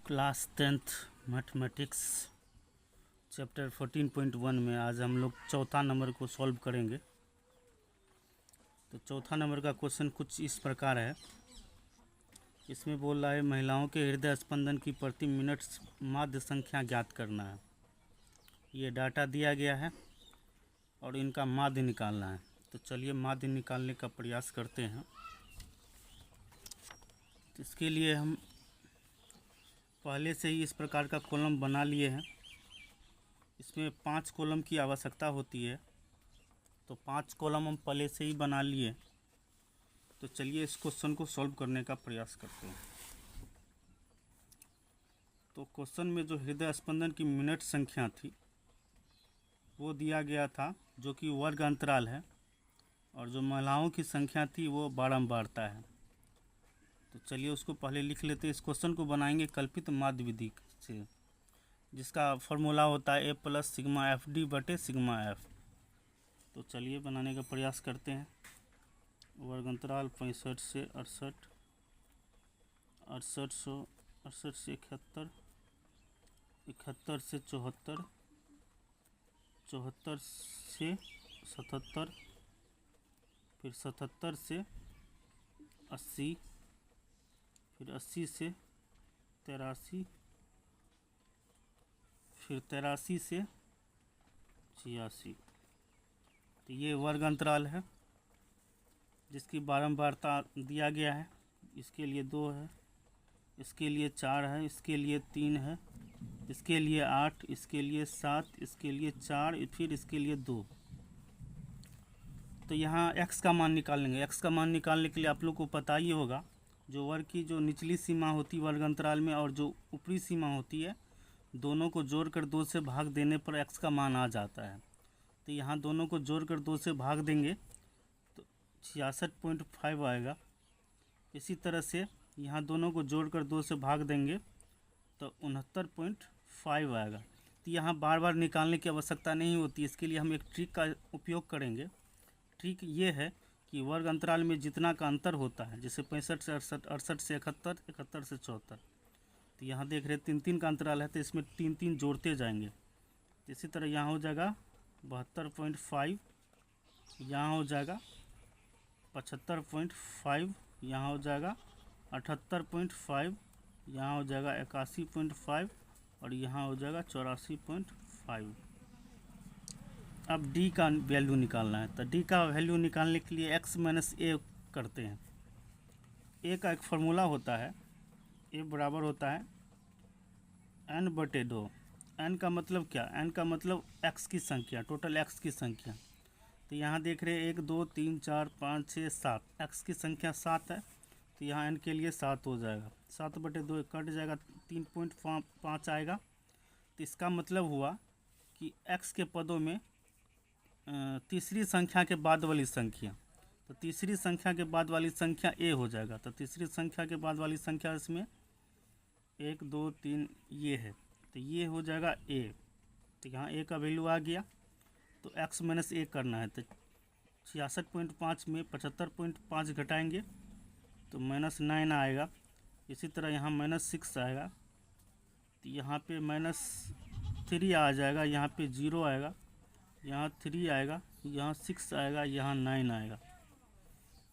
Class 10th mathematics chapter 14.1 में आज हम लोग चौथा नंबर को सॉल्व करेंगे। तो चौथा नंबर का क्वेश्चन कुछ इस प्रकार है। इसमें बोल रहा है महिलाओं के हृदय स्पंदन की प्रति मिनट माध्य संख्या ज्ञात करना है। ये डाटा दिया गया है और इनका माध्य निकालना है। तो चलिए माध्य निकालने का प्रयास करते हैं। तो इसके लिए हम पहले से ही इस प्रकार का कॉलम बना लिए हैं। इसमें 5 कॉलम की आवश्यकता होती है, तो 5 कॉलम हम पहले से ही बना लिए। तो चलिए इस क्वेश्चन को सॉल्व करने का प्रयास करते हैं। तो क्वेश्चन में जो हृदय स्पंदन की मिनट संख्या थी वो दिया गया था, जो कि वर्ग अंतराल है, और जो महिलाओं की संख्या थी वो बारंबारता है। तो चलिए उसको पहले लिख लेते हैं। इस क्वेश्चन को बनाएंगे कल्पित माध्य विधि से, जिसका फॉर्मूला होता है a plus sigma F D बटे सिग्मा एफ। तो चलिए बनाने का प्रयास करते हैं। वर्ग अंतराल 65 से 68, 68 से 71, 71 से 74, 74 से 77, फिर 77 से 80, फिर 80 से 83, फिर 83 से 86। तो ये वर्ग अंतराल है जिसकी बारंबारता दिया गया है। इसके लिए 2 है, इसके लिए 4 है, इसके लिए 3 है, इसके लिए 8, इसके लिए 7, इसके लिए 4, फिर इसके लिए 2। तो यहाँ x का मान निकालेंगे। x का मान निकालने के लिए आप लोग को पता ही होगा, जो वर्ग की जो निचली सीमा होती है वर्ग अंतराल में और जो ऊपरी सीमा होती है, दोनों को जोड़कर 2 से भाग देने पर x का मान आ जाता है। तो यहाँ दोनों को जोड़कर 2 से भाग देंगे तो 66.5 आएगा। इसी तरह से यहाँ दोनों को जोड़कर 2 से भाग देंगे तो 69.5 आएगा। तो यहाँ बार बार निकालने की आवश्यकता नहीं होती। इसके लिए हम एक ट्रिक का उपयोग करेंगे। ट्रिक ये है कि वर्ग अंतराल में जितना का अंतर होता है, जैसे 65 से 68, 68 से 71, 71 से 74, तो यहाँ देख रहे 3-3 का अंतराल है, तो इसमें 3-3 जोड़ते जाएंगे। इसी तरह यहाँ हो जाएगा 72.5, यहाँ हो जाएगा 75.5, यहाँ हो जाएगा 78.5, यहाँ हो जाएगा 81.5 और यहाँ हो जाएगा 84.5। अब d का वैल्यू निकालना है। तो d का वैल्यू निकालने के लिए x माइनस a करते हैं। a का एक फार्मूला होता है, a बराबर होता है n बटे 2। n का मतलब क्या? n का मतलब x की संख्या, टोटल x की संख्या। तो यहाँ देख रहे हैं 1 2 3 4 5 6 7, x की संख्या 7 है, तो यहाँ n के लिए 7 हो जाएगा। 7 बटे 2 कट जाएगा, 3.5 आएगा। तो इसका मतलब हुआ कि x के पदों में तीसरी संख्या के बाद वाली संख्या, तो तीसरी संख्या के बाद वाली संख्या a हो जाएगा। तो तीसरी संख्या के बाद वाली संख्या इसमें 1 2 3 ये है, तो ये हो जाएगा a। तो यहाँ a का वैल्यू आ गया, तो x माइनस a करना है। तो 66.5 में 75.5 घटाएंगे तो -9 आएगा। इसी तरह यहाँ -6 आएगा, तो यहाँ पे -3 आ जाएगा, यहाँ पे 0 आएगा, यहाँ 3 आएगा, यहाँ 6 आएगा, यहाँ 9 आएगा।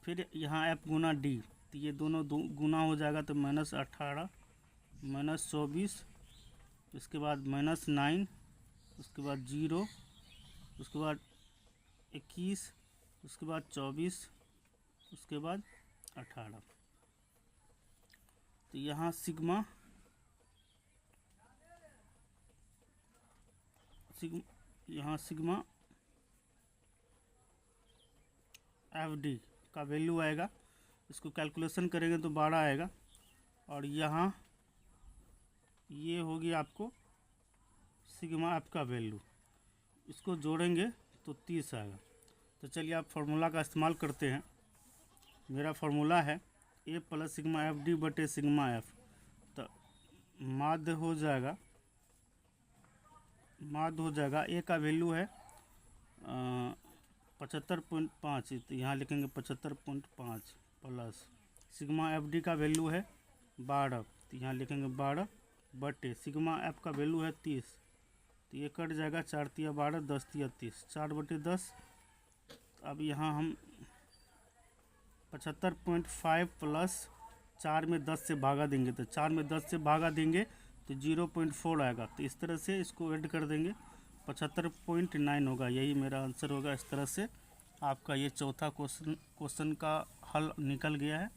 फिर यहाँ f गुना d, तो ये दोनों गुना हो जाएगा, तो -18, -24, उसके बाद -9, उसके बाद 0, उसके बाद 21, उसके बाद 24, उसके बाद 18। तो यहाँ सिग्मा एफ डी का वैल्यू आएगा। इसको कैलकुलेशन करेंगे तो 12 आएगा, और यहाँ ये होगी आपको सिग्मा एफ का वैल्यू। इसको जोड़ेंगे तो 30 आएगा। तो चलिए आप फार्मूला का इस्तेमाल करते हैं। मेरा फार्मूला है a plus sigma F D बटे सिग्मा एफ। तो माध्य हो जाएगा a का वैल्यू है 75.5, तो यहाँ लिखेंगे 75.5 प्लस सिग्मा एफ डी का वैल्यू है 12, तो यहाँ लिखेंगे 12 बटे सिग्मा एफ का वैल्यू है 30, तो ये कट जाएगा, 4 तिया 12, 10 तिया 30, 4/10। अब यहाँ हम 75.5 प्लस 4 में 10 से भागा देंगे, तो 4 में 10 से भागा देंगे तो 0.4 आएगा, तो इस तरह से इसको ऐड कर देंगे, 75.9 होगा। यही मेरा आंसर होगा। इस तरह से आपका ये चौथा क्वेश्चन का हल निकल गया है।